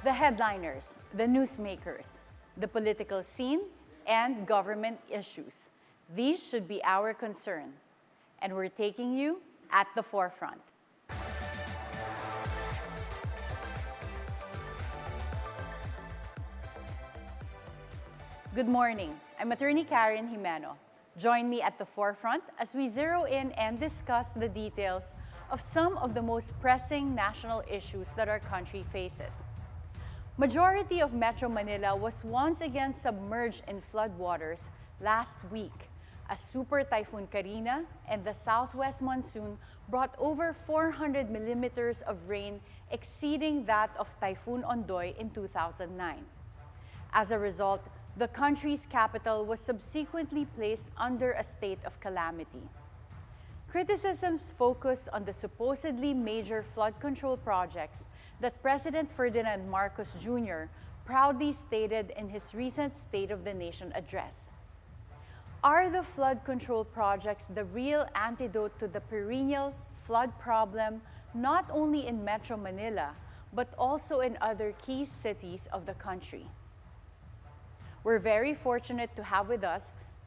The headliners, the newsmakers, the political scene, and government issues. These should be our concern, and we're taking you at the forefront. Good morning. I'm Attorney Karen Jimeno. Join me at the forefront as we zero in and discuss the details of some of the most pressing national issues that our country faces. Majority of Metro Manila was once again submerged in floodwaters last week as Super Typhoon Karina and the southwest monsoon brought over 400 millimeters of rain, exceeding that of Typhoon Ondoy in 2009. As a result, the country's capital was subsequently placed under a state of calamity. Criticisms focused on the supposedly major flood control projects that President Ferdinand Marcos Jr. proudly stated in his recent State of the Nation address. Are the flood control projects the real antidote to the perennial flood problem, not only in Metro Manila, but also in other key cities of the country? We're very fortunate to have with us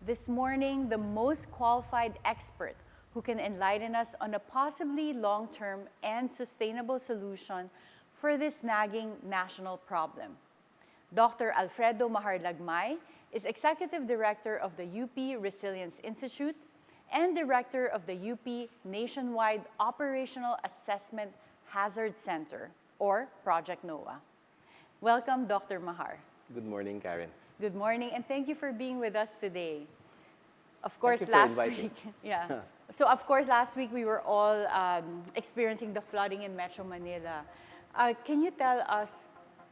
this morning the most qualified expert who can enlighten us on a possibly long-term and sustainable solution for this nagging national problem. Dr. Alfredo Mahar Lagmay is Executive Director of the UP Resilience Institute and Director of the UP Nationwide Operational Assessment Hazard Center, or Project NOAA. Welcome, Dr. Mahar. Good morning, Karen. Good morning, and thank you for being with us today. Of Thank course, you for last inviting. week, yeah. So of course, last week we were all experiencing the flooding in Metro Manila. Can you tell us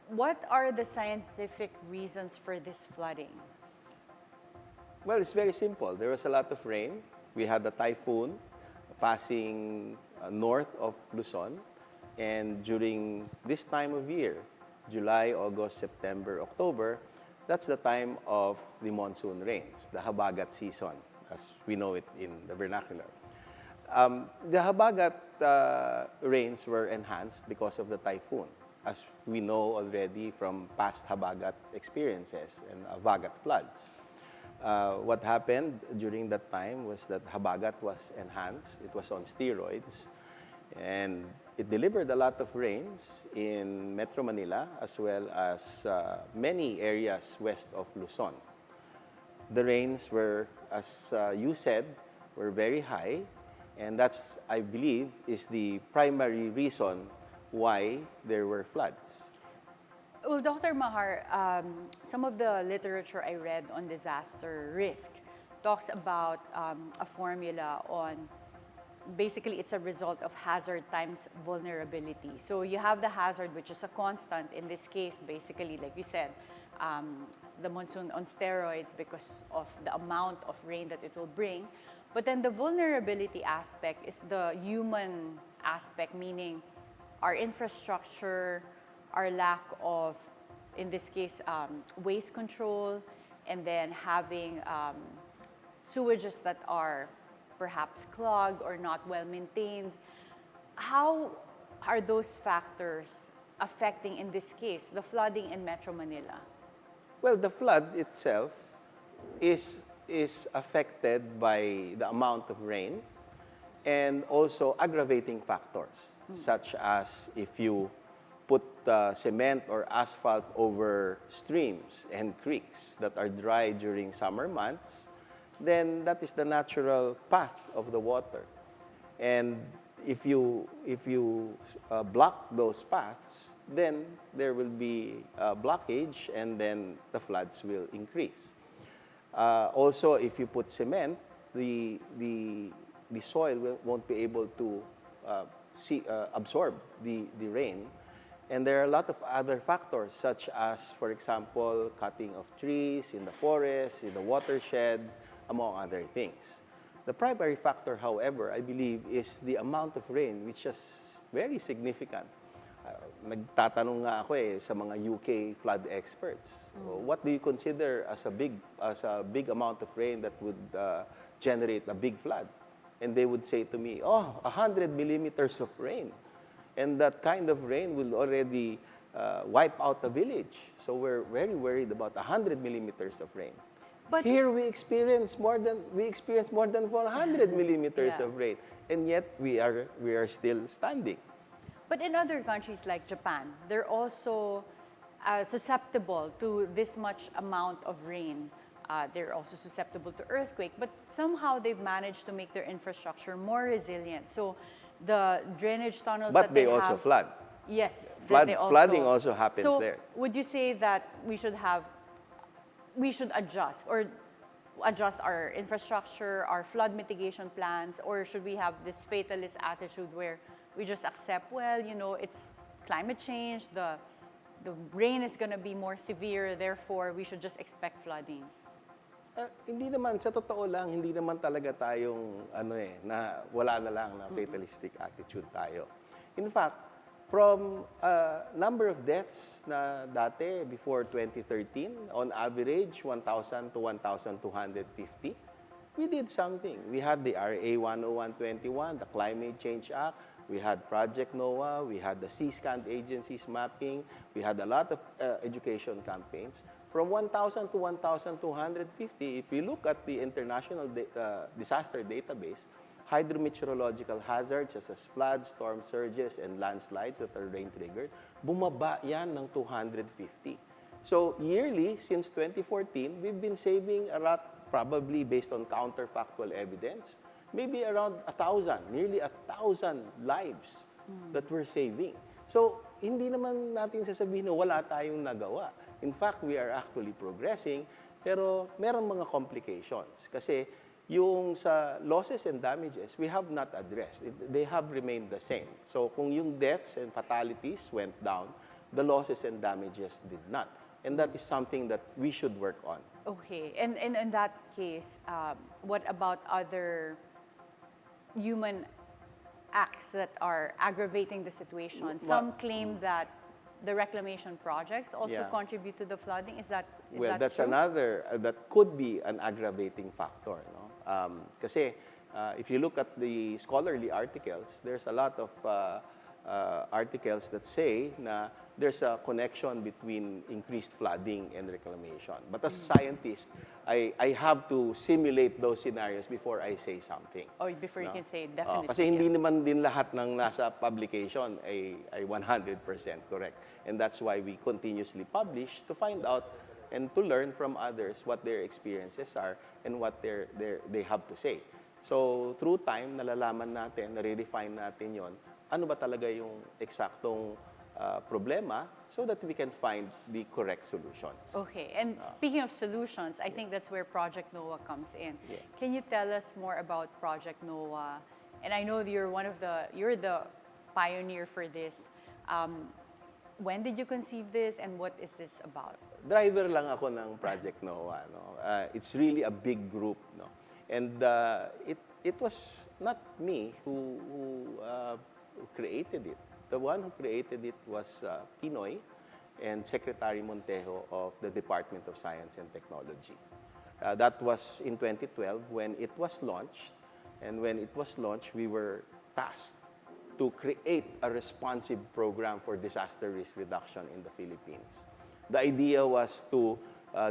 what are the scientific reasons for this flooding? Well, it's very simple. There was a lot of rain. We had a typhoon passing north of Luzon, and during this time of year, July, August, September, October, that's the time of the monsoon rains, the habagat season, as we know it in the vernacular. The habagat rains were enhanced because of the typhoon, as we know already from past habagat experiences and habagat floods. What happened during that time was that habagat was enhanced. It was on steroids, and it delivered a lot of rains in Metro Manila as well as many areas west of Luzon. The rains were, as you said, were very high, and that's, I believe, is the primary reason why there were floods. Well, Dr. Mahar, some of the literature I read on disaster risk talks about a formula on basically it's a result of hazard times vulnerability. So you have the hazard, which is a constant. In this case, basically, like you said, the monsoon on steroids because of the amount of rain that it will bring. But then the vulnerability aspect is the human aspect, meaning our infrastructure, our lack of, in this case, waste control, and then having sewages that are perhaps clogged or not well maintained. How are those factors affecting, in this case, the flooding in Metro Manila? Well, the flood itself is affected by the amount of rain and also aggravating factors, such as if you put cement or asphalt over streams and creeks that are dry during summer months, then that is the natural path of the water. And if you block those paths, then there will be a blockage and then the floods will increase. Also, if you put cement, the soil won't be able to absorb the rain. And there are a lot of other factors, such as, for example, cutting of trees in the forest, in the watershed, among other things. The primary factor, however, I believe, is the amount of rain, which is very significant. Nagtatanong nga ako sa mga UK flood experts. What do you consider as a big amount of rain that would generate a big flood? And they would say to me, 100 millimeters of rain. And that kind of rain will already wipe out the village. So we're very worried about 100 millimeters of rain. But Here we experience more than 400 millimeters Yeah. of rain, and yet we are still standing. But in other countries like Japan, they're also susceptible to this much amount of rain. They're also susceptible to earthquake, but somehow they've managed to make their infrastructure more resilient. So the drainage tunnels But that they they also have, flood. yes, Flooding also happens so there. would you say that we should adjust or adjust our infrastructure, our flood mitigation plans, or should we have this fatalist attitude where we just accept, well, it's climate change, the rain is going to be more severe, therefore we should just expect flooding? Hindi naman, sa totoo lang, hindi naman talaga tayong, na wala na lang na fatalistic attitude tayo. In fact, from number of deaths na dati, before 2013, on average, 1,000 to 1,250, we did something. We had the RA 10121, the Climate Change Act, we had Project NOAA, we had the C-SCAN agencies mapping, we had a lot of education campaigns. From 1,000 to 1,250, if you look at the international disaster database, hydrometeorological hazards such as floods, storm surges, and landslides that are rain-triggered, bumaba yan ng 250. So yearly, since 2014, we've been saving a lot, probably based on counterfactual evidence, maybe around 1,000, nearly 1,000 lives that we're saving. So hindi naman natin sasabihin na wala tayong nagawa. In fact, we are actually progressing, pero meron mga complications. Kasi yung sa losses and damages, we have not addressed. They have remained the same. So kung yung deaths and fatalities went down, the losses and damages did not. And that is something that we should work on. Okay, and in that case, what about other human acts that are aggravating the situation? Some claim that the reclamation projects also Yeah. contribute to the flooding. Is that Well, that's true? another, that could be an aggravating factor. No? Kasi if you look at the scholarly articles, there's a lot of articles that say na there's a connection between increased flooding and reclamation. But as a scientist, I have to simulate those scenarios before I say something. Or before you can say definitely. Kasi hindi naman din lahat ng nasa publication ay 100% correct. And that's why we continuously publish to find out and to learn from others what their experiences are and what they have to say. So through time, nalalaman natin, nare-refine natin yon. Ano ba talaga yung eksaktong problema so that we can find the correct solutions. Okay, and speaking of solutions, I think that's where Project NOAA comes in. Yes. Can you tell us more about Project NOAA? And I know you're you're the pioneer for this. When did you conceive this, and what is this about? Driver lang ako ng Project NOAA. No? It's really a big group. No? And it was not me who created it. The one who created it was Pinoy and Secretary Montejo of the Department of Science and Technology. That was in 2012 when it was launched. And when it was launched, we were tasked to create a responsive program for disaster risk reduction in the Philippines. The idea was to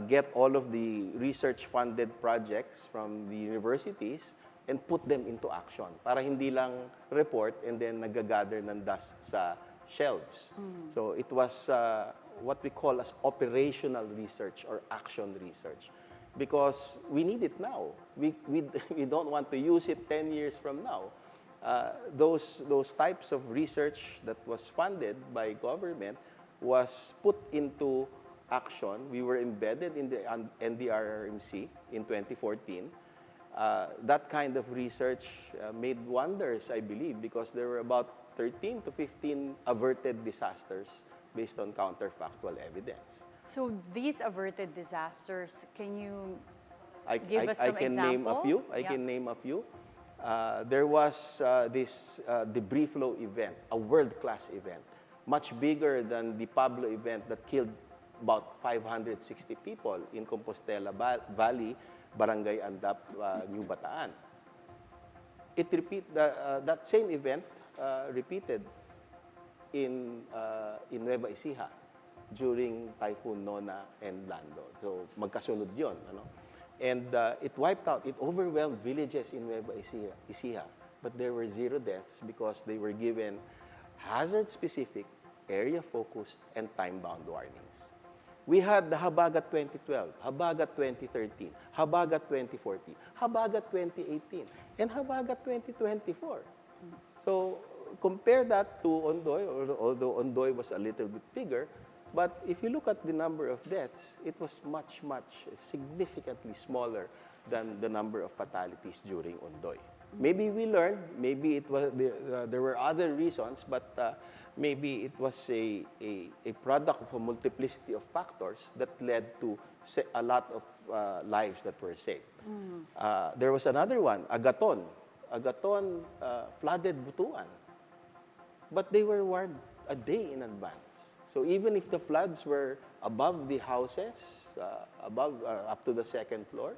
get all of the research-funded projects from the universities and put them into action para hindi lang report and then nagagather ng dust sa shelves. So it was what we call as operational research or action research because we need it now. We don't want to use it 10 years from now. Those types of research that was funded by government was put into action. We were embedded in the NDRRMC in 2014. That kind of research made wonders, I believe, because there were about 13 to 15 averted disasters based on counterfactual evidence. So these averted disasters, can you I give us some can name a few. examples? I Yeah. can name a few. There was this debris flow event, a world-class event, much bigger than the Pablo event that killed about 560 people in Compostela Valley, Barangay Andap, New Bataan. That same event repeated in Nueva Ecija during Typhoon Nona and Lando. So magkasunod yun. Ano? And it wiped out, it overwhelmed villages in Nueva Ecija. But there were 0 deaths because they were given hazard-specific, area-focused, and time-bound warnings. We had the Habagat 2012, Habagat 2013, Habagat 2014, Habagat 2018, and Habagat 2024. So compare that to Ondoy, although Ondoy was a little bit bigger, but if you look at the number of deaths, it was much, significantly smaller than the number of fatalities during Ondoy. Maybe we learned, maybe it was there were other reasons, but maybe it was a product of a multiplicity of factors that led to a lot of lives that were saved. There was another one, Agaton. Agaton flooded Butuan, but they were warned a day in advance. So even if the floods were above the houses, up to the 2nd floor,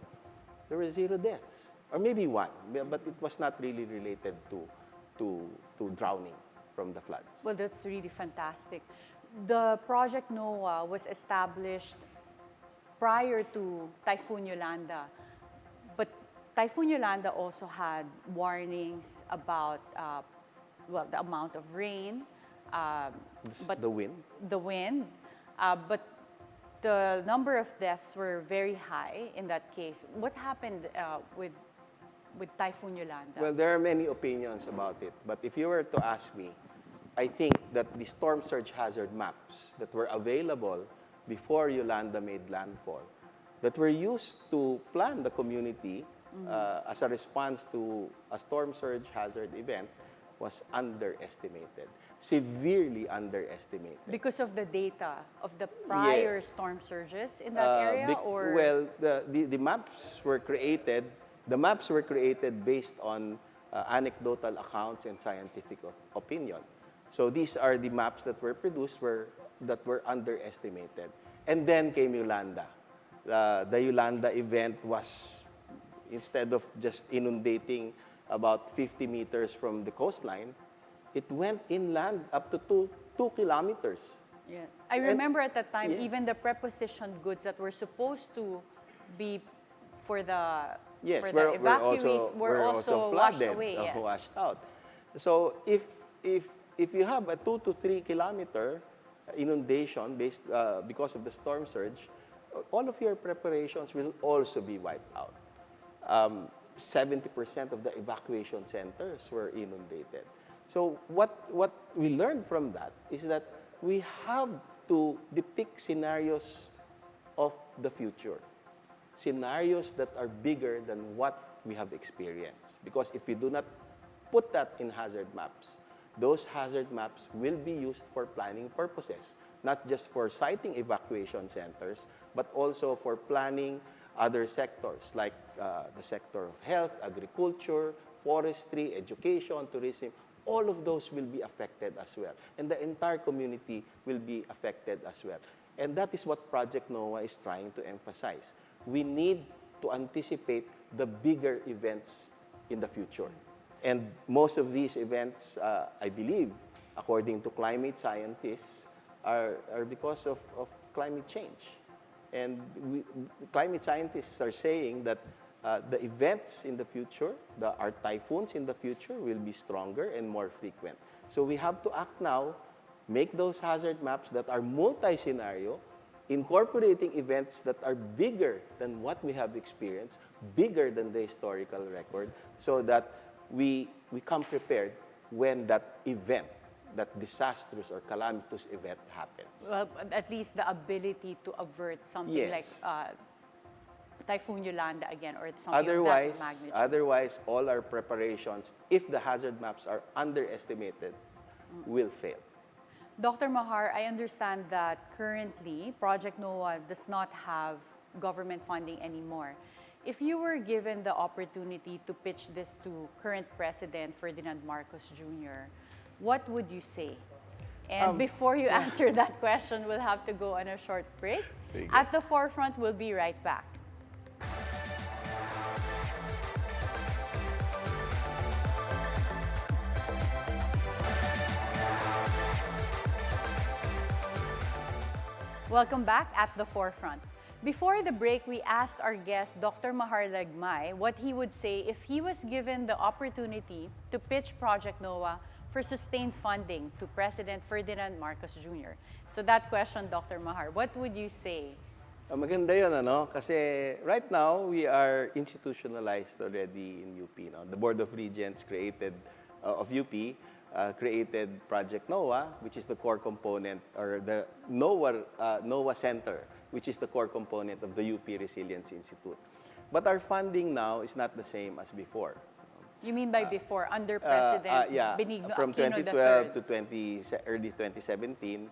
there were 0 deaths. Or maybe 1, but it was not really related to drowning from the floods. Well, that's really fantastic. The Project NOAA was established prior to Typhoon Yolanda, but Typhoon Yolanda also had warnings about the amount of rain, but the wind. But the number of deaths were very high in that case. What happened with Typhoon Yolanda? Well, there are many opinions about it, but if you were to ask me, I think that the storm surge hazard maps that were available before Yolanda made landfall, that were used to plan the community as a response to a storm surge hazard event, was underestimated, severely underestimated. Because of the data of the prior storm surges in that area, or well, the maps were created. The maps were created based on anecdotal accounts and scientific opinion. So these are the maps that were produced that were underestimated. And then came Yolanda. The Yolanda event was, instead of just inundating about 50 meters from the coastline, it went inland up to 2 kilometers. Yes. I remember at that time, yes. even the prepositioned goods that were supposed to be for the Yes, for we're the evacuees we're also washed flooded, away. Yes. washed out. So if you have a 2 to 3 kilometer inundation because of the storm surge, all of your preparations will also be wiped out. 70% of the evacuation centers were inundated. So what we learned from that is that we have to depict scenarios of the future. Scenarios that are bigger than what we have experienced. Because if we do not put that in hazard maps, those hazard maps will be used for planning purposes, not just for siting evacuation centers, but also for planning other sectors like the sector of health, agriculture, forestry, education, tourism. All of those will be affected as well. And the entire community will be affected as well. And that is what Project NOAA is trying to emphasize. We need to anticipate the bigger events in the future. And most of these events, I believe, according to climate scientists, are because of climate change. And climate scientists are saying that the events in the future, our typhoons in the future, will be stronger and more frequent. So we have to act now, make those hazard maps that are multi-scenario, incorporating events that are bigger than what we have experienced, bigger than the historical record, so that we come prepared when that event, that disastrous or calamitous event happens. Well, at least the ability to avert something like Typhoon Yolanda again, or something of that magnitude. Otherwise, all our preparations, if the hazard maps are underestimated, will fail. Dr. Mahar, I understand that currently Project NOAA does not have government funding anymore. If you were given the opportunity to pitch this to current President Ferdinand Marcos Jr., what would you say? And before you answer that question, we'll have to go on a short break. At the forefront, we'll be right back. Welcome back at the forefront. Before the break, we asked our guest, Dr. Mahar Lagmay, what he would say if he was given the opportunity to pitch Project NOAA for sustained funding to President Ferdinand Marcos Jr. So that question, Dr. Mahar, what would you say? Maganda yun, ano? Kasi right now, we are institutionalized already in UP. No? The Board of Regents of UP created Project NOAA, which is the core component, or the NOAA Center, which is the core component of the UP Resilience Institute. But our funding now is not the same as before. You mean by before, under President Benigno from Aquino 2012 III? to early 2017,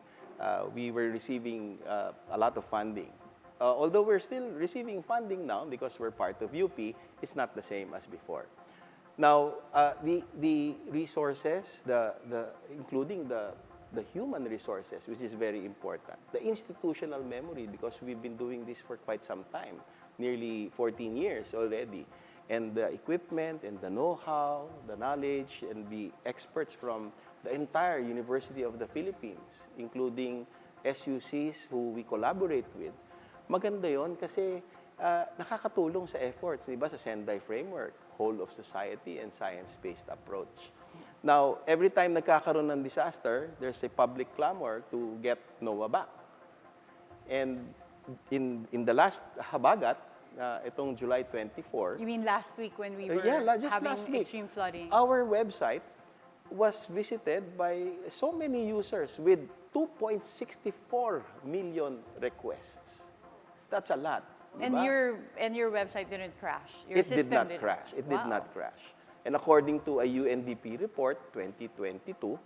we were receiving a lot of funding. Although we're still receiving funding now because we're part of UP, it's not the same as before. Now, the resources, including the human resources, which is very important. The institutional memory, because we've been doing this for quite some time, nearly 14 years already. And the equipment and the know-how, the knowledge, and the experts from the entire University of the Philippines, including SUCs who we collaborate with. Maganda yon kasi nakakatulong sa efforts, di ba, sa Sendai Framework, whole of society and science-based approach. Now, every time nagkakaroon ng disaster, there's a public clamor to get NOAA back. And in the last habagat, itong July 24. You mean last week when we were having extreme flooding? Our website was visited by so many users with 2.64 million requests. That's a lot. Diba? And your website didn't crash? It did not crash. It did not crash. And according to a UNDP report, 2022,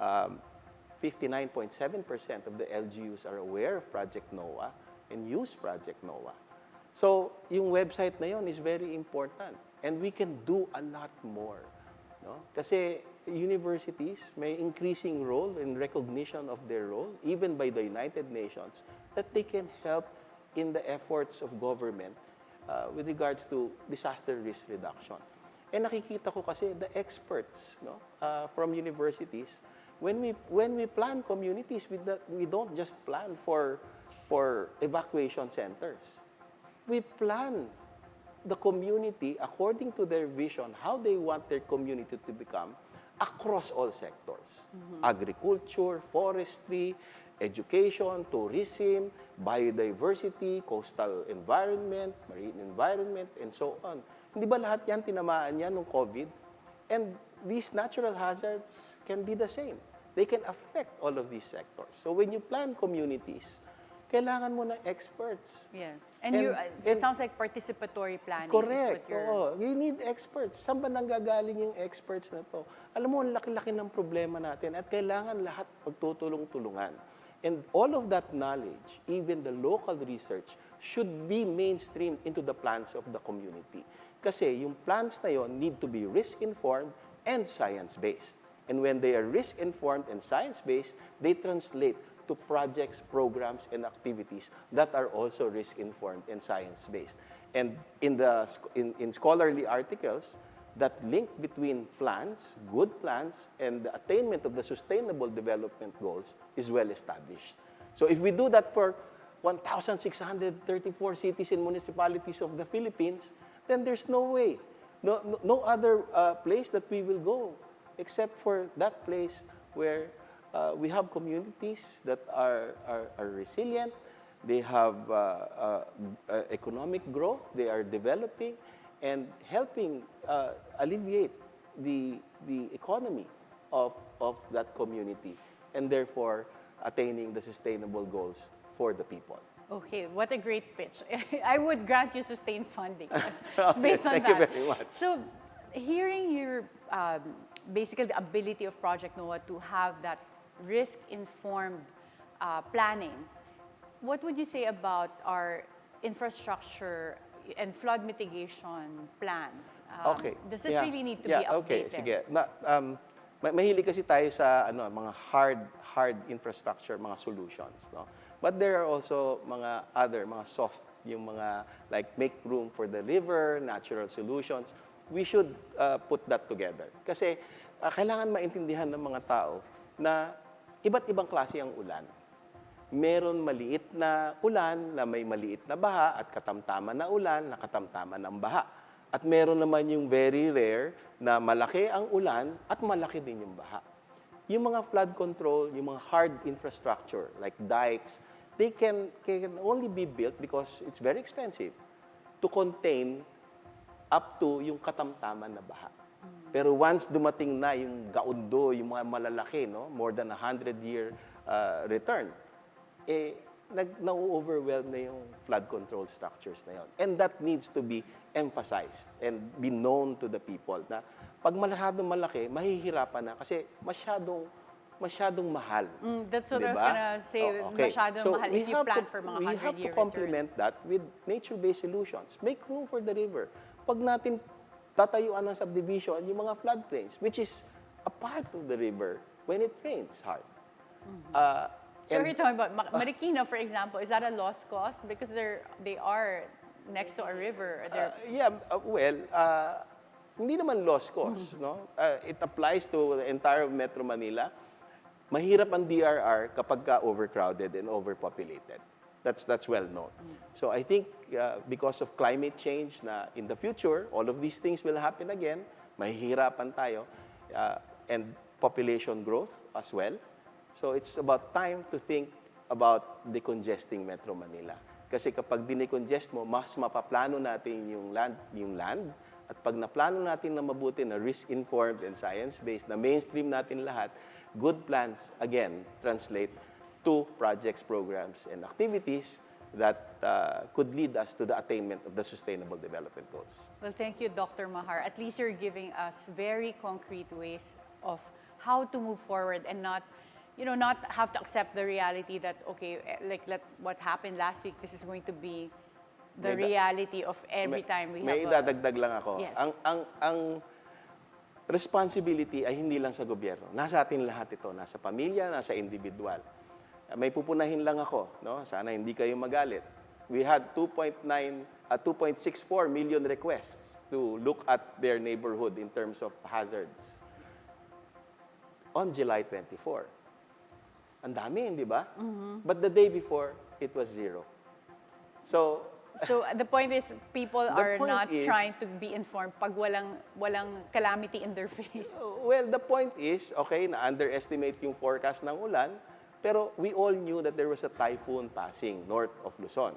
59.7% of the LGUs are aware of Project NOAA and use Project NOAA. So, yung website na yun is very important. And we can do a lot more. No? Kasi universities may increasing role in recognition of their role, even by the United Nations, that they can help in the efforts of government with regards to disaster risk reduction. And nakikita ko kasi the experts from universities, when we plan communities, we don't just plan for evacuation centers. We plan the community according to their vision, how they want their community to become across all sectors. Agriculture, forestry, education, tourism, biodiversity, coastal environment, marine environment, and so on. Hindi ba lahat yan tinamaan yan ng COVID? And these natural hazards can be the same. They can affect all of these sectors. So when you plan communities, kailangan mo ng experts. Yes. And it sounds like participatory planning. Correct. Oo. You need experts. Saan ba nanggagaling yung experts na to? Alam mo, ang laki-laki ng problema natin at kailangan lahat magtutulong-tulungan. And all of that knowledge, even the local research, should be mainstreamed into the plans of the community. Kasi yung plans na yon need to be risk-informed and science-based. And when they are risk-informed and science-based, they translate to projects, programs, and activities that are also risk-informed and science-based. And in scholarly articles, that link between plans, good plans, and the attainment of the Sustainable Development Goals is well established. So if we do that for 1,634 cities and municipalities of the Philippines, then there's no way, no other place that we will go except for that place where we have communities that are resilient, they have economic growth, they are developing, and helping alleviate the economy of that community, and therefore attaining the sustainable goals for the people. Okay, what a great pitch. I would grant you sustained funding. It's based on Thank that. you very much. So, hearing your, basically the ability of Project NOAA to have that risk-informed planning, what would you say about our infrastructure and flood mitigation plans? Okay. Does this really need to be updated? Okay, sige. Mahilig kasi tayo sa mga hard infrastructure, mga solutions, no? But there are also mga soft, yung mga like make room for the river, natural solutions. We should put that together. Kasi kailangan maintindihan ng mga tao na iba't ibang klase ang ulan. meron maliit na ulan na may maliit na baha at katamtaman na ulan na katamtaman ng baha. At meron naman yung very rare na malaki ang ulan at malaki din yung baha. Yung mga flood control, yung mga hard infrastructure like dikes, they can only be built because it's very expensive to contain up to yung katamtaman na baha. Pero once dumating na yung gaundo, yung mga malalaki, no, more than 100-year return, na-overwhelm na yung flood control structures na yun. And that needs to be emphasized and be known to the people na pag masyadong malaki, mahihirapan na kasi masyadong mahal. That's what I was diba? gonna say, masyadong mahal if you plan for mga 100-year return. We have to complement that with nature-based solutions. Make room for the river. Pag natin tatayuan ng subdivision, yung mga floodplains, which is a part of the river when it rains hard. So you're talking about Marikina, for example, is that a lost cause? Because they are next to a river. Hindi naman lost cause. No? It applies to the entire Metro Manila. Mahirap ang DRR kapag overcrowded and overpopulated. That's well known. So I think because of climate change na in the future, all of these things will happen again, mahihirapan tayo, and population growth as well. So it's about time to think about decongesting Metro Manila. Kasi kapag dinecongest mo, mas mapaplano natin yung land, at pag naplano natin na mabuti, na risk-informed and science-based, na mainstream natin lahat, good plans, again, translate to projects, programs, and activities that could lead us to the attainment of the Sustainable Development Goals. Well, thank you, Dr. Mahar. At least you're giving us very concrete ways of how to move forward and not have to accept the reality that, okay, what happened last week, this is going to be the reality of every time we have May idadagdag lang ako. Yes. Ang responsibility ay hindi lang sa gobyerno. Nasa atin lahat ito. Nasa pamilya, nasa individual. May pupunahin lang ako, no? Sana hindi kayo magalit. We had 2.64 million requests to look at their neighborhood in terms of hazards on July 24. Ang dami, di ba? But the day before, it was 0. So the point is, people are not trying to be informed pag walang calamity in their face. Well, the point is, okay, na-underestimate yung forecast ng ulan, pero we all knew that there was a typhoon passing north of Luzon.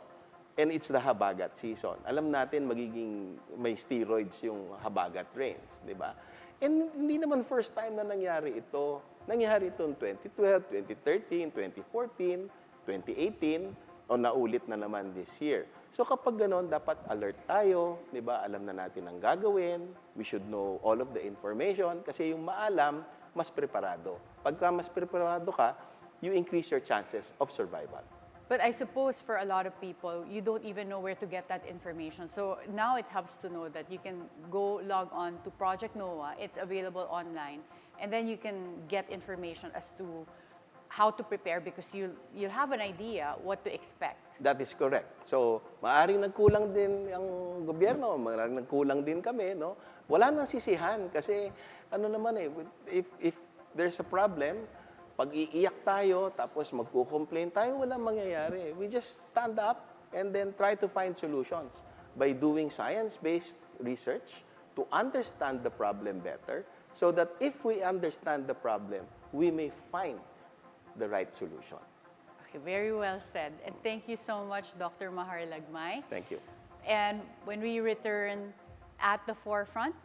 And it's the habagat season. Alam natin magiging may steroids yung habagat rains, di ba? And hindi naman first time na nangyari ito. Nangyari ito in 2012, 2013, 2014, 2018, o naulit na naman this year. So kapag gano'n, dapat alert tayo, di ba? Alam na natin ang gagawin. We should know all of the information kasi yung maalam, mas preparado. Pagka mas preparado ka, you increase your chances of survival. But I suppose for a lot of people, you don't even know where to get that information. So now it helps to know that you can go log on to Project NOAA. It's available online. And then you can get information as to how to prepare because you'll have an idea what to expect. That is correct. So, maaring nagkulang din ang gobyerno, maaring nagkulang din kami, no? Wala nang sisihan kasi ano naman if there's a problem, pag iiyak tayo, tapos magko-complain tayo, walang mangyayari. We just stand up and then try to find solutions by doing science-based research to understand the problem better so that if we understand the problem, we may find the right solution. Okay, very well said. And thank you so much, Dr. Mahar Lagmay. Thank you. And when we return at the forefront,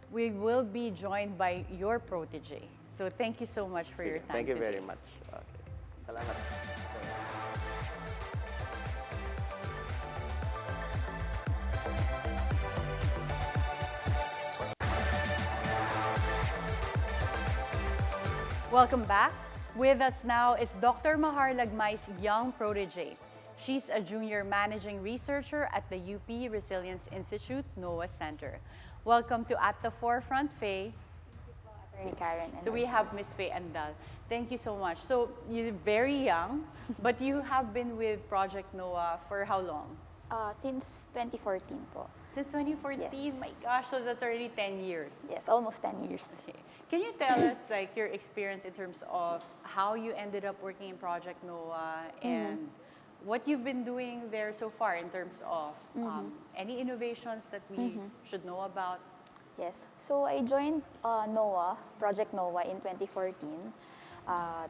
we will be joined by your protégé. So thank you so much for your time Thank you today. very much. Okay. Salamat. Welcome back. With us now is Dr. Mahar Lagmay's young protégé. She's a junior managing researcher at the UP Resilience Institute NOAA Center. Welcome to At the Forefront, Feye. Atty. Karen. So we have Ms. Feye Andal. Thank you so much. So you're very young, but you have been with Project NOAA for how long? Since 2014 po. Since 2014? Yes. My gosh, so that's already 10 years. Yes, almost 10 years. Okay. Can you tell us like your experience in terms of how you ended up working in Project NOAA and what you've been doing there so far in terms of any innovations that we should know about? Yes. So I joined NOAA, Project NOAA in 2014,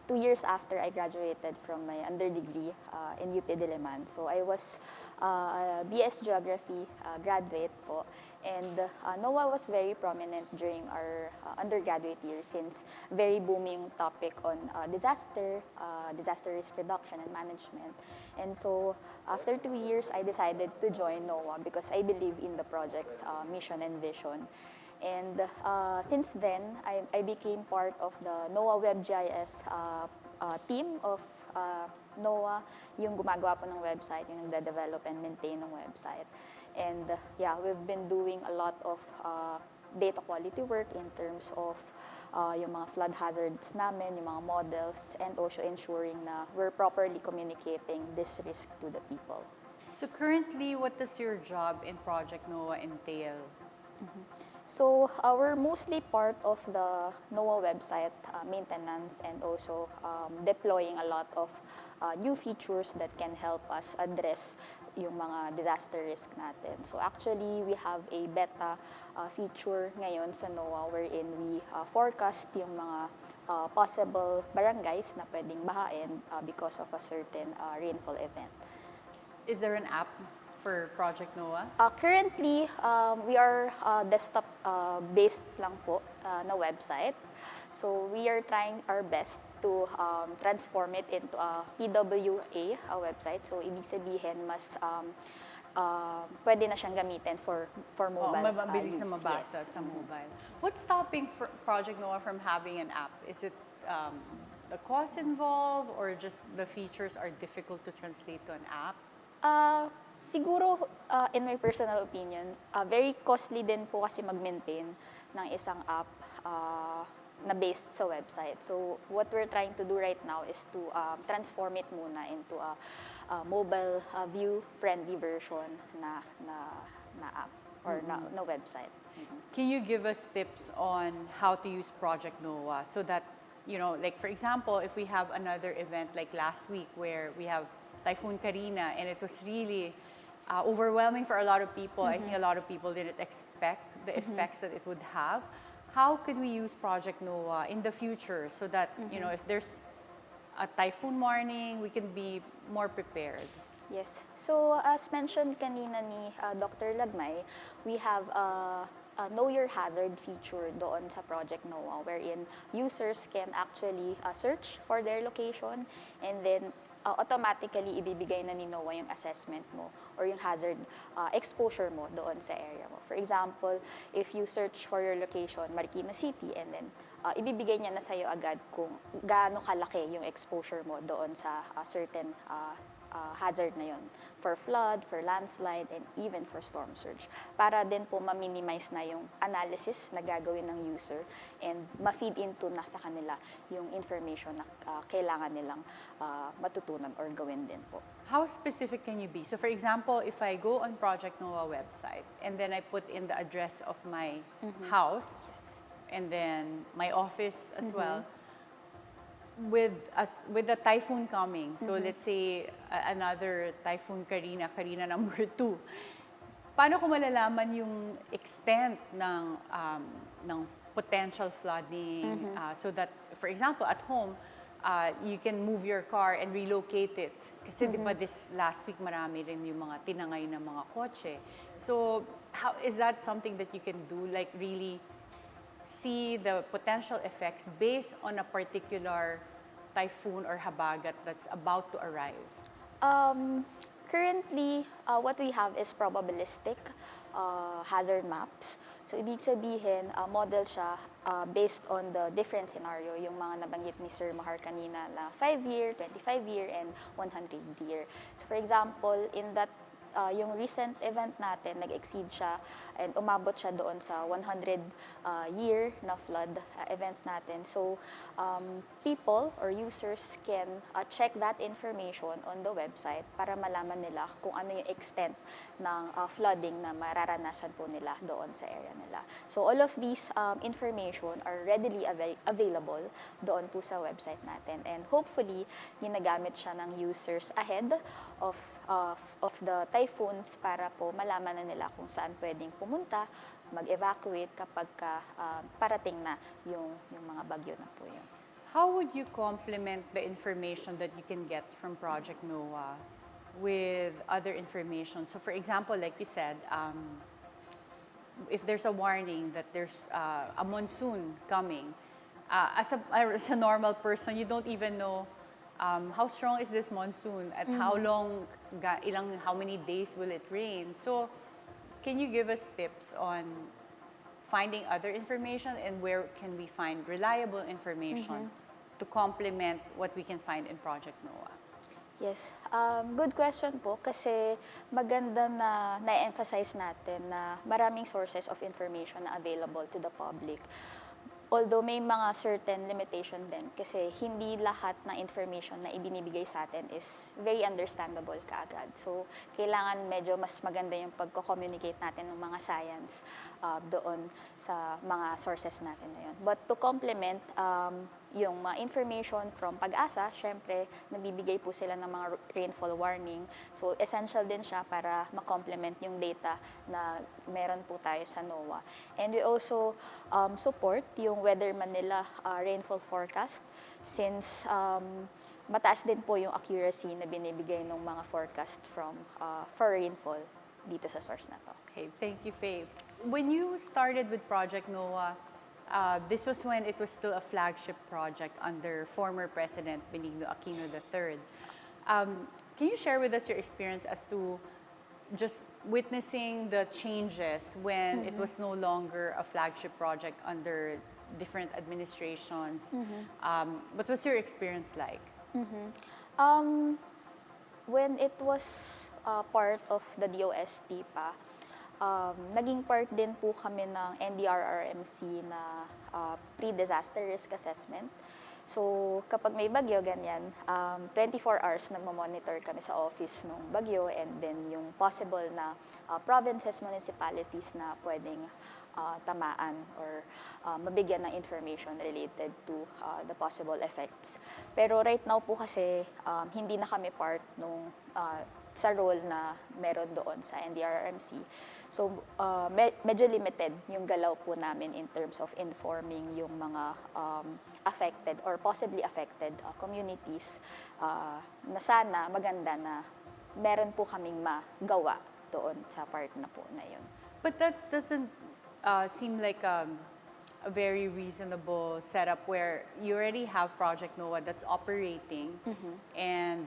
2 years after I graduated from my underdegree in UP Diliman. So I was a BS Geography graduate po. And NOAA was very prominent during our undergraduate years since very booming topic on disaster risk reduction and management. And so after 2 years, I decided to join NOAA because I believe in the project's mission and vision. And since then, I became part of the NOAA WebGIS team of NOAA, yung gumagawa po ng website, yung nagde-develop and maintain ng website. And yeah, we've been doing a lot of data quality work in terms of yung mga flood hazards namin, yung mga models, and also ensuring na we're properly communicating this risk to the people. So currently, what does your job in Project NOAA entail? So we're mostly part of the NOAA website maintenance and also deploying a lot of new features that can help us address yung mga disaster risk natin. So actually, we have a beta feature ngayon sa NOAA wherein we forecast yung mga possible barangays na pwedeng bahain because of a certain rainfall event. Is there an app for Project NOAA? Currently, we are desktop-based lang po na website. So we are trying our best to transform it into a PWA website. So ibig sabihin, mas pwede na siyang gamitin for mobile mabilis na use. mabasa Yes. sa mobile. What's stopping Project NOAA from having an app? Is it the cost involved or just the features are difficult to translate to an app? Siguro, in my personal opinion, very costly din po kasi mag-maintain ng isang app na based sa website. So, what we're trying to do right now is to transform it muna into a mobile view-friendly version na app or na website. Can you give us tips on how to use Project NOAA so that, you know, like for example, if we have another event like last week where we have Typhoon Karina and it was really overwhelming for a lot of people. I think a lot of people didn't expect the effects that it would have. How could we use Project NOAA in the future so that, you know, if there's a typhoon warning, we can be more prepared? Yes. So, as mentioned kanina ni Dr. Lagmay, we have a Know Your Hazard feature doon sa Project NOAA wherein users can actually search for their location and then automatically ibibigay na ni NOAA yung assessment mo or yung hazard exposure mo doon sa area mo. For example, if you search for your location, Marikina City, and then ibibigay niya na sa'yo agad kung gaano kalaki yung exposure mo doon sa certain hazard na yun. For flood, for landslide, and even for storm surge. Para din po ma-minimize na yung analysis na gagawin ng user and ma-feed into na sa kanila yung information na kailangan nilang matutunan or gawin din po. How specific can you be? So for example, if I go on Project NOAA website and then I put in the address of my house and then my office as well, with the typhoon coming, so let's say another typhoon Karina number 2, paano ko malalaman yung extent ng potential flooding so that, for example, at home, you can move your car and relocate it. Kasi di ba this last week marami rin yung mga tinangay na mga kotse. So how is that something that you can do, like really see the potential effects based on a particular typhoon or habagat that's about to arrive? Currently, what we have is probabilistic hazard maps. So, ibig sabihin, model siya based on the different scenario, yung mga nabanggit ni Sir Mahar kanina na 5-year, 25-year, and 100-year. So, for example, in that yung recent event natin, nag-exceed siya and umabot siya doon sa 100 year na flood event natin. So, people or users can check that information on the website para malaman nila kung ano yung extent ng flooding na mararanasan po nila doon sa area nila. So, all of these information are readily available doon po sa website natin. And hopefully, ginagamit siya ng users ahead of the typhoons para po malaman na nila kung saan pwedeng pumunta, mag-evacuate kapag parating na yung mga bagyo na po yun. How would you complement the information that you can get from Project NOAA with other information? So for example, like you said, if there's a warning that there's a monsoon coming, as a normal person, you don't even know how strong is this monsoon at how long, how many days will it rain. So can you give us tips on finding other information and where can we find reliable information to complement what we can find in Project NOAA? Yes. Good question po kasi maganda na na-emphasize natin na maraming sources of information na available to the public. Although may mga certain limitation din kasi hindi lahat ng information na ibinibigay sa atin is very understandable kaagad. So, kailangan medyo mas maganda yung pagko-communicate natin ng mga science doon sa mga sources natin na yun. But to complement yung mga information from Pag-asa, syempre, nagbibigay po sila ng mga rainfall warning. So, essential din siya para ma-complement yung data na meron po tayo sa NOAA. And we also support yung Weather Manila rainfall forecast since mataas din po yung accuracy na binibigay ng mga forecast for rainfall dito sa source na to. Okay, thank you, Feye. When you started with Project NOAA, this was when it was still a flagship project under former President Benigno Aquino III. Can you share with us your experience as to just witnessing the changes when it was no longer a flagship project under different administrations? What was your experience like? When it was part of the DOST pa, naging part din po kami ng NDRRMC na pre-disaster risk assessment. So, kapag may bagyo, ganyan, 24 hours nagmamonitor kami sa office ng bagyo and then yung possible na provinces, municipalities na pwedeng tamaan or mabigyan ng information related to the possible effects. Pero right now po kasi hindi na kami part nung sa role na meron doon sa NDRRMC. So, medyo limited yung galaw po namin in terms of informing yung mga affected or possibly affected communities na sana maganda na meron po kaming magawa doon sa part na po na yun. But that doesn't seem like a very reasonable setup where you already have Project NOAA that's operating and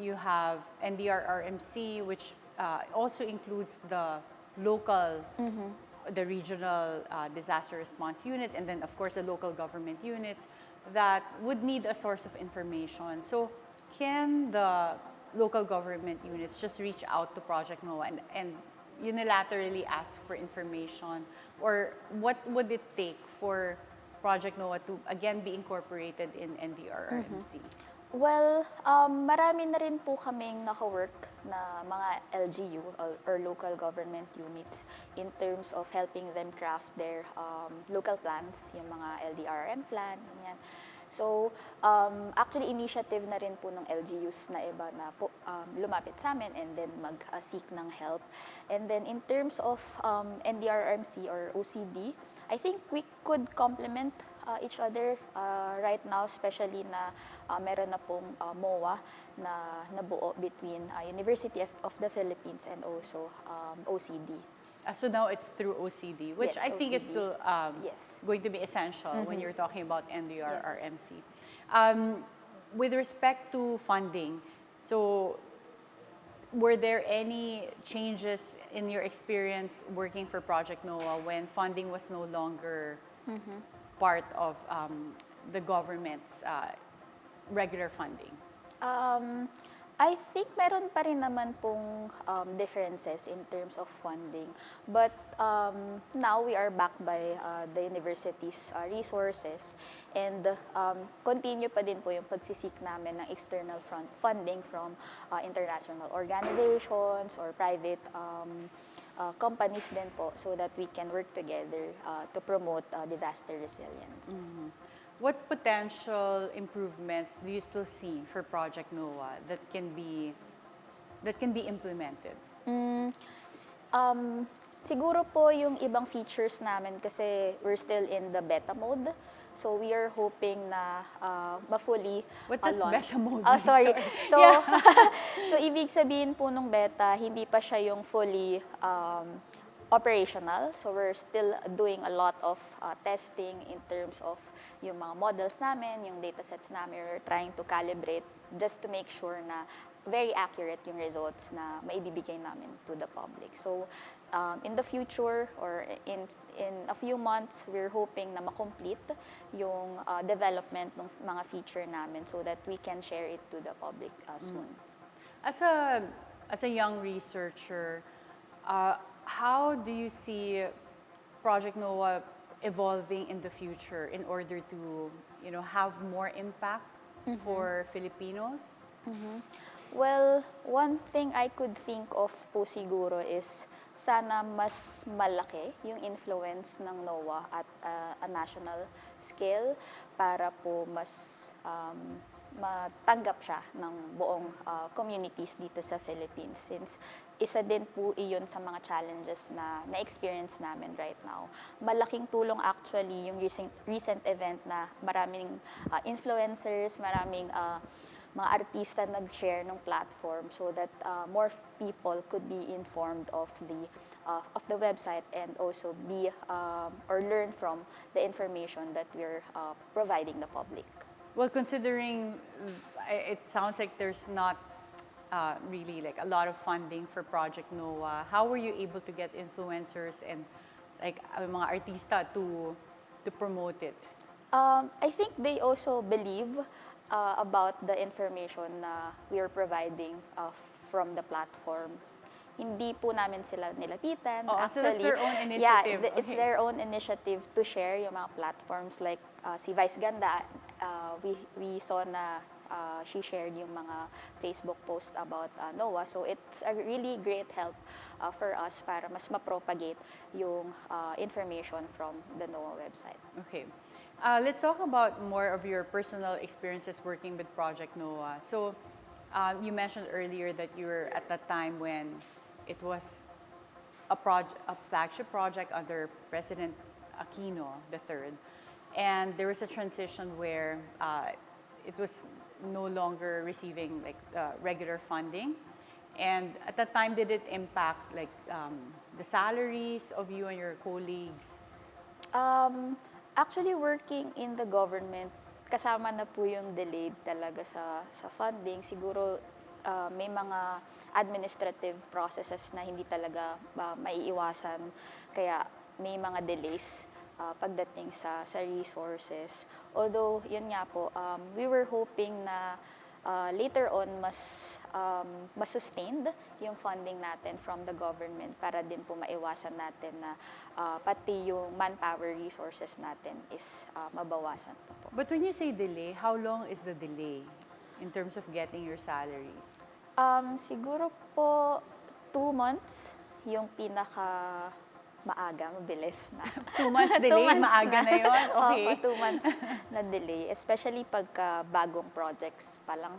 you have NDRRMC, which also includes the local, the regional disaster response units, and then of course the local government units that would need a source of information. So can the local government units just reach out to Project NOAA and unilaterally ask for information? Or what would it take for Project NOAA to again be incorporated in NDRRMC? Well, marami na rin po kaming naka-work na mga LGU or local government units in terms of helping them craft their local plans, yung mga LDRM plan, ganyan. So, actually, initiative na rin po ng LGUs na iba na po, lumapit sa amin and then mag-seek ng help. And then, in terms of NDRRMC or OCD, I think we could complement each other right now, especially na meron na pong MOA na nabuo between University of the Philippines and also OCD. So now it's through OCD, which Yes, I think is OCD. still Yes. going to be essential when you're talking about NDRRMC. With respect to funding, so were there any changes in your experience working for Project NOAA when funding was no longer part of the government's regular funding? I think meron pa rin naman pong differences in terms of funding. But now we are backed by the university's resources, and continue pa din po yung pagsisik namin ng external funding from international organizations or private companies din po, so that we can work together to promote disaster resilience. What potential improvements do you still see for Project NOAA that can be implemented? Siguro po yung ibang features namin, kasi we're still in the beta mode. So we are hoping na ma-fully What does launch. beta mode Ah, mean? sorry. So, Yeah. so ibig sabihin po nung beta, hindi pa siya yung fully operational. So we're still doing a lot of testing in terms of yung mga models namin, yung data sets namin. We're trying to calibrate just to make sure na very accurate yung results na maibibigay namin to the public. So in the future, or in a few months, we're hoping na ma-complete yung development ng mga feature namin, so that we can share it to the public soon. As a young researcher, how do you see Project NOAA evolving in the future in order to, have more impact for Filipinos? Well, one thing I could think of po siguro is sana mas malaki yung influence ng NOAA at a national scale, para po mas matanggap siya ng buong communities dito sa Philippines, since isa din po iyon sa mga challenges na na-experience namin right now. Malaking tulong actually yung recent event na maraming influencers, maraming mga artista nag-share ng platform, so that more people could be informed of the website, and also be or learn from the information that we're providing the public. Well, considering it sounds like there's not really like a lot of funding for Project NOAA, how were you able to get influencers and like mga artista to promote it? I think they also believe about the information na we are providing from the platform. Hindi po namin sila nilapitan. Oh, actually, so that's their own initiative. Yeah, it's Okay. their own initiative to share yung mga platforms, like si Vice Ganda. We saw na she shared yung mga Facebook post about NOAA. So it's a really great help for us para mas ma-propagate yung information from the NOAA website. Okay. Let's talk about more of your personal experiences working with Project NOAA. So you mentioned earlier that you were at that time when it was a flagship project under President Aquino III. And there was a transition where it was no longer receiving like regular funding. And at that time, did it impact like the salaries of you and your colleagues? Actually, working in the government, kasama na po yung delayed talaga sa funding. Siguro may mga administrative processes na hindi talaga maiiwasan, kaya may mga delays pagdating sa resources. Although, yun nga po, we were hoping na later on mas sustained yung funding natin from the government, para din po maiwasan natin na pati yung manpower resources natin is mabawasan pa po. But when you say delay, how long is the delay in terms of getting your salaries? Siguro po 2 months yung pinaka maaga, mabilis na. 2 months delay, maaga na yun? Okay. Opo, 2 months na delay. Especially pagka bagong projects pa lang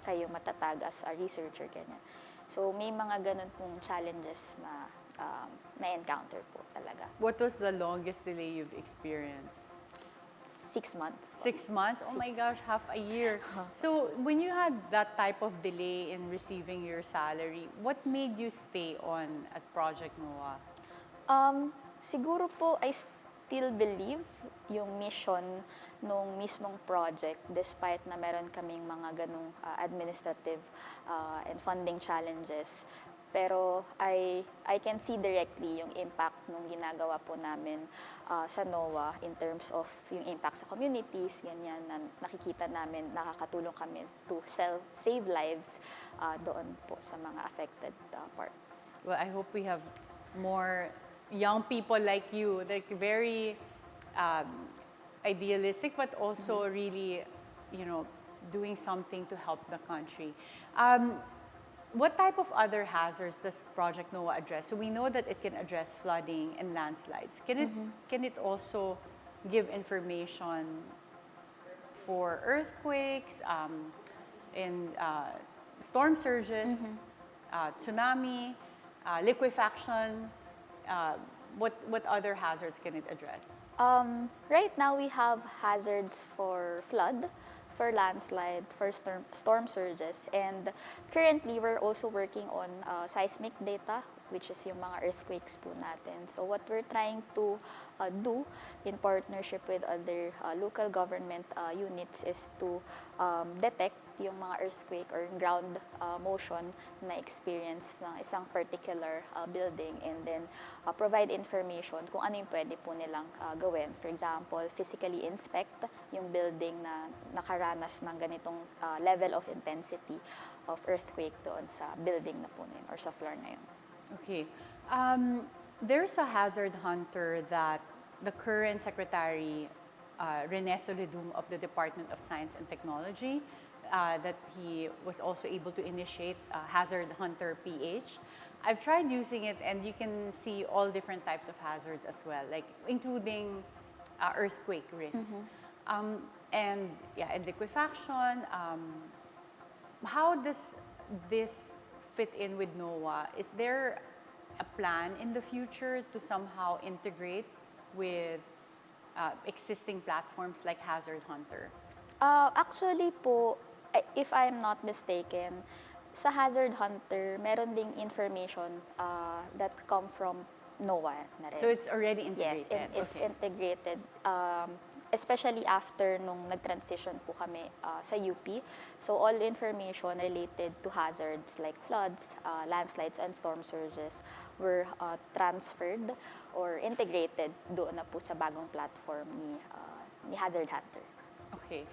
kayo matatag as a researcher, ganyan. So may mga ganun pong challenges na na-encounter po talaga. What was the longest delay you've experienced? 6 months. 6 months? Oh my gosh, half a year. So when you had that type of delay in receiving your salary, what made you stay on at Project NOAA? Siguro po, I still believe yung mission nung mismong project, despite na meron kaming mga ganong administrative and funding challenges. Pero I can see directly yung impact nung ginagawa po namin sa NOAA in terms of yung impact sa communities, ganyan, na nakikita namin, nakakatulong kami to save lives doon po sa mga affected parts. Well, I hope we have more young people like you, like very idealistic, but also really, doing something to help the country. What type of other hazards does Project NOAA address? So we know that it can address flooding and landslides. Can it also give information for earthquakes, and storm surges, tsunami, liquefaction? What other hazards can it address? Right now, we have hazards for flood, for landslide, for storm surges, and currently we're also working on seismic data, which is yung mga earthquakes po natin. So what we're trying to do in partnership with other local government units is to detect yung mga earthquake or ground motion na experience ng isang particular building, and then provide information kung ano yung pwede po nilang gawin. For example, physically inspect yung building na nakaranas ng ganitong level of intensity of earthquake doon sa building na po na yun or sa floor na yun. Okay. There's a hazard hunter that the current Secretary, Rene Solidum of the Department of Science and Technology, that he was also able to initiate Hazard Hunter PH. I've tried using it, and you can see all different types of hazards as well, like including earthquake risks. And liquefaction. How does this fit in with NOAA? Is there a plan in the future to somehow integrate with existing platforms like Hazard Hunter? Actually po, if I'm not mistaken, sa Hazard Hunter, meron ding information that come from NOAA na rin. So it's already integrated? Yes, it's integrated. Especially after nung nag-transition po kami sa UP. So all information related to hazards like floods, landslides, and storm surges were transferred or integrated doon na po sa bagong platform ni Hazard Hunter. Okay.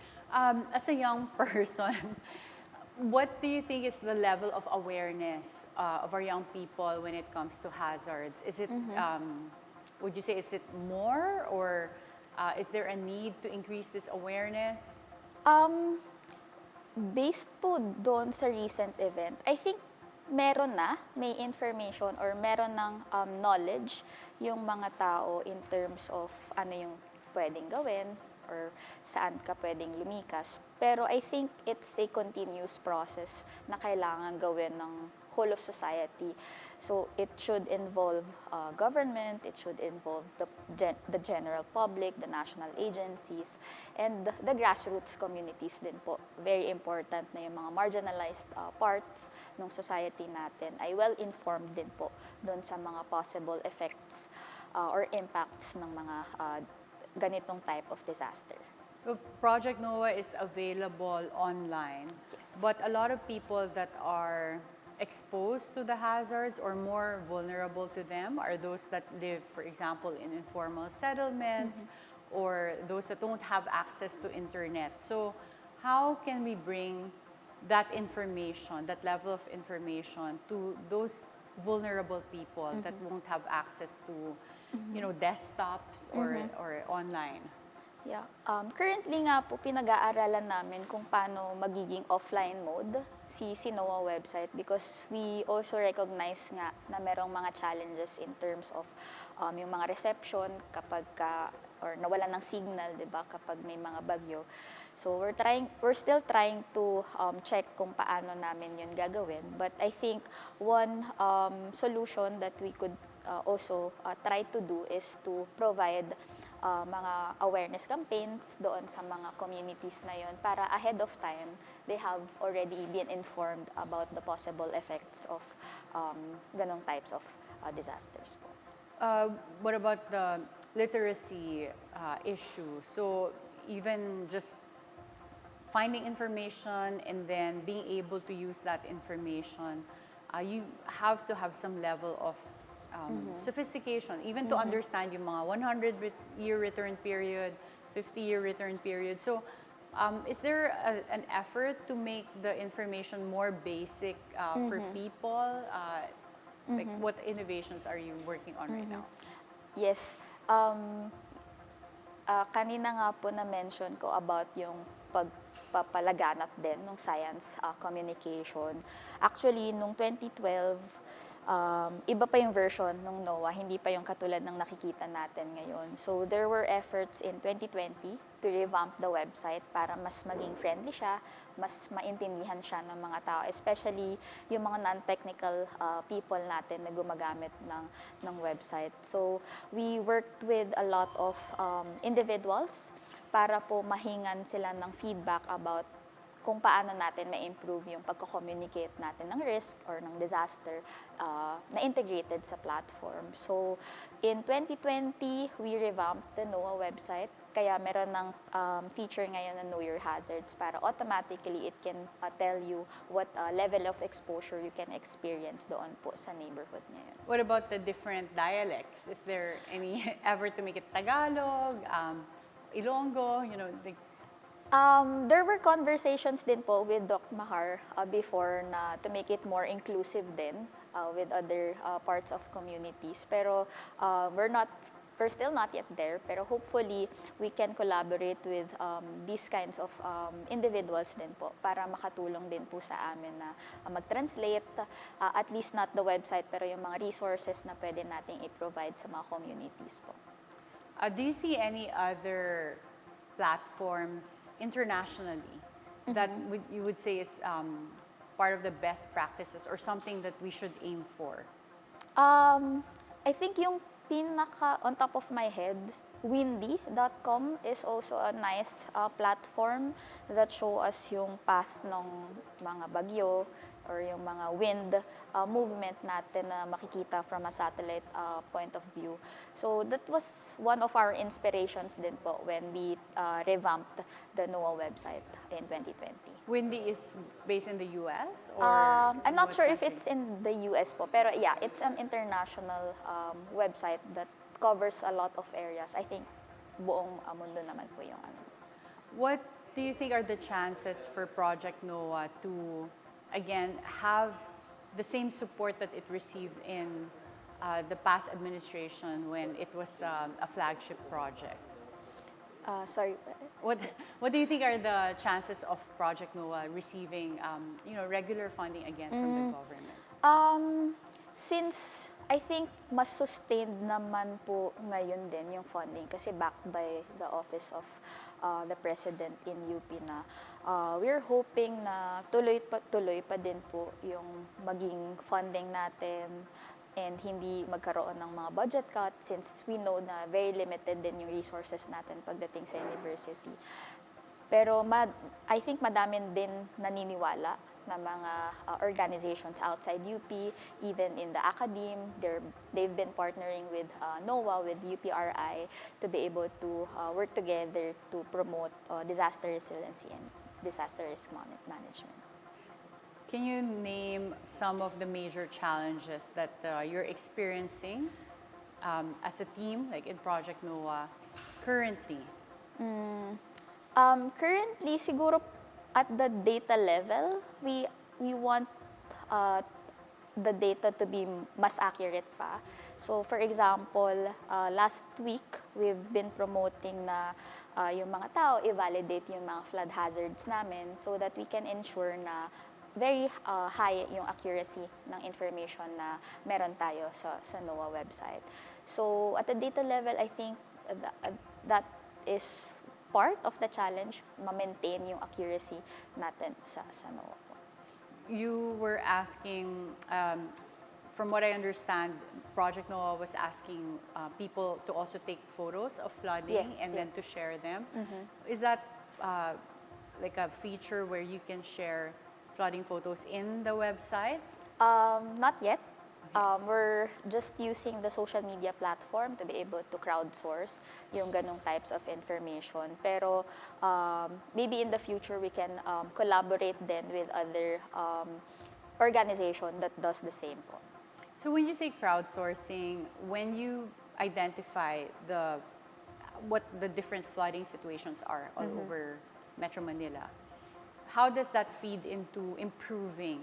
As a young person, what do you think is the level of awareness of our young people when it comes to hazards? Is it, would you say, is it more, or is there a need to increase this awareness? Based po doon sa recent event, I think may information or meron ng knowledge yung mga tao in terms of ano yung pwedeng gawin or saan ka pwedeng lumikas. Pero I think it's a continuous process na kailangan gawin ng whole of society. So it should involve government, it should involve the general public, the national agencies, and the grassroots communities din po. Very important na yung mga marginalized parts ng society natin ay well-informed din po doon sa mga possible effects or impacts ng mga ganitong type of disaster. Project NOAA is available online, Yes. but a lot of people that are exposed to the hazards or more vulnerable to them are those that live, for example, in informal settlements, or those that don't have access to internet. So how can we bring that information, that level of information, to those vulnerable people that won't have access to, desktops or online? Yeah. Currently nga po, pinag-aaralan namin kung paano magiging offline mode si NOAA website, because we also recognize nga na merong mga challenges in terms of yung mga reception kapag or nawalan ng signal, 'di ba, kapag may mga bagyo. So we're still trying to check kung paano namin 'yun gagawin. But I think one solution that we could also try to do is to provide mga awareness campaigns doon sa mga communities na yon, para ahead of time, they have already been informed about the possible effects of ganong types of disasters po. What about the literacy issue? So even just finding information and then being able to use that information you have to have some level of sophistication, even to understand yung mga 100-year return period, 50-year return period. So, is there an effort to make the information more basic for people? Like, what innovations are you working on right now? Yes. Kanina nga po na-mention ko about yung pagpapalaganap din ng science communication. Actually, nung 2012, iba pa yung version ng NOAA, hindi pa yung katulad ng nakikita natin ngayon. So there were efforts in 2020 to revamp the website para mas maging friendly siya, mas maintindihan siya ng mga tao, especially yung mga non-technical people natin na gumagamit ng website. So we worked with a lot of individuals para po mahingan sila ng feedback about kung paano natin ma-improve yung pagko-communicate natin ng risk or ng disaster na integrated sa platform. So, in 2020, we revamped the NOAA website. Kaya meron ng feature ngayon na Know Your Hazards para automatically it can tell you what level of exposure you can experience doon po sa neighborhood ngayon. What about the different dialects? Is there any effort to make it Tagalog, Ilonggo, like there were conversations din po with Doc Mahar before na to make it more inclusive din with other parts of communities. Pero we're still not yet there. Pero hopefully, we can collaborate with these kinds of individuals din po para makatulong din po sa amin na mag-translate, at least not the website, pero yung mga resources na pwede nating i-provide sa mga communities po. Do you see any other platforms internationally that you would say is part of the best practices or something that we should aim for? I think yung pinaka on top of my head, windy.com is also a nice platform that show us yung path ng mga bagyo or yung mga wind movement natin na makikita from a satellite point of view. So that was one of our inspirations din po when we revamped the NOAA website in 2020. Windy is based in the US? Or I'm not what sure if country? it's in the US po, pero yeah, it's an international website that covers a lot of areas. I think buong mundo naman po yung ano. What do you think are the chances for Project NOAA to, again, have the same support that it received in the past administration when it was a flagship project? Sorry. What do you think are the chances of Project NOAA receiving regular funding again from the government? Since I think mas sustained naman po ngayon din yung funding kasi backed by the Office of the President in UP na we're hoping na tuloy pa din po yung maging funding natin and hindi magkaroon ng mga budget cut since we know na very limited din yung resources natin pagdating sa university. Pero I think madami din naniniwala na mga organizations outside UP, even in the academe, they've been partnering with NOAA, with UPRI, to be able to work together to promote disaster resiliency and disaster risk management. Can you name some of the major challenges that you're experiencing as a team, like in Project NOAA, currently? Currently, siguro at the data level, we want the data to be mas accurate pa. So, for example, last week, we've been promoting na yung mga tao i-validate yung mga flood hazards namin so that we can ensure na very high yung accuracy ng information na meron tayo sa NOAA website. So, at the data level, I think that is part of the challenge, ma-maintain yung accuracy natin sa NOAA po. You were asking, from what I understand, Project NOAA was asking people to also take photos of flooding and then to share them. Is that like a feature where you can share flooding photos in the website? Not yet. We're just using the social media platform to be able to crowdsource yung ganong types of information. Pero maybe in the future we can collaborate then with other organization that does the same po. So when you say crowdsourcing, when you identify what the different flooding situations are all over Metro Manila, how does that feed into improving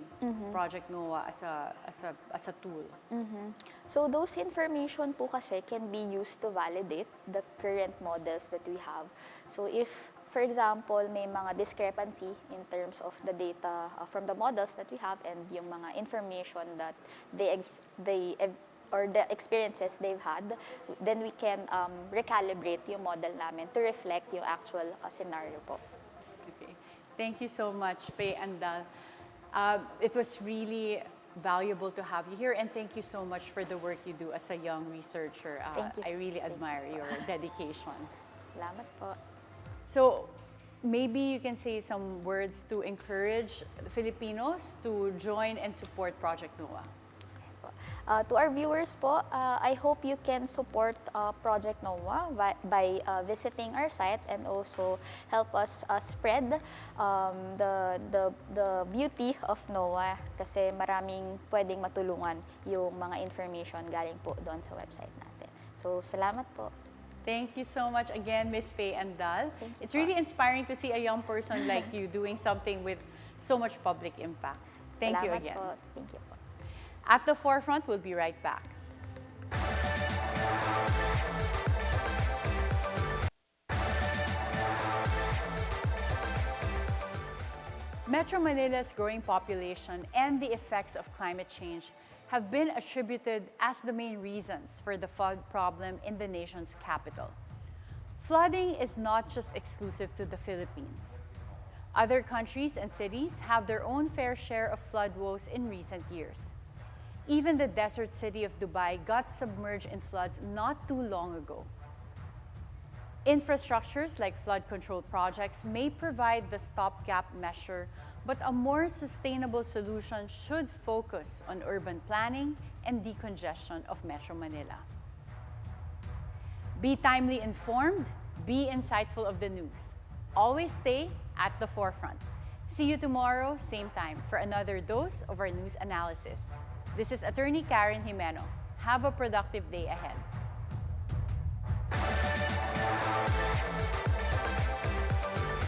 Project NOAA as a tool? So those information po kasi can be used to validate the current models that we have. So if, for example, may mga discrepancy in terms of the data from the models that we have and yung mga information that or the experiences they've had, then we can recalibrate yung model namin to reflect yung actual scenario po. Okay. Thank you so much, Feye Andal. It was really valuable to have you here, and thank you so much for the work you do as a young researcher. Thank you. I really admire your dedication. Salamat po. So maybe you can say some words to encourage Filipinos to join and support Project NOAA. To our viewers po, I hope you can support Project NOAA by visiting our site and also help us spread the beauty of NOAA kasi maraming pwedeng matulungan yung mga information galing po doon sa website natin. So, salamat po. Thank you so much again, Ms. Feye Andal. Thank you It's po. really inspiring to see a young person like you doing something with so much public impact. Thank you Salamat again. po. Thank you po. At the Forefront, we'll be right back. Metro Manila's growing population and the effects of climate change have been attributed as the main reasons for the flood problem in the nation's capital. Flooding is not just exclusive to the Philippines. Other countries and cities have their own fair share of flood woes in recent years. Even the desert city of Dubai got submerged in floods not too long ago. Infrastructures like flood control projects may provide the stopgap measure, but a more sustainable solution should focus on urban planning and decongestion of Metro Manila. Be timely informed, be insightful of the news. Always stay at the forefront. See you tomorrow, same time, for another dose of our news analysis. This is Attorney Karen Jimeno. Have a productive day ahead.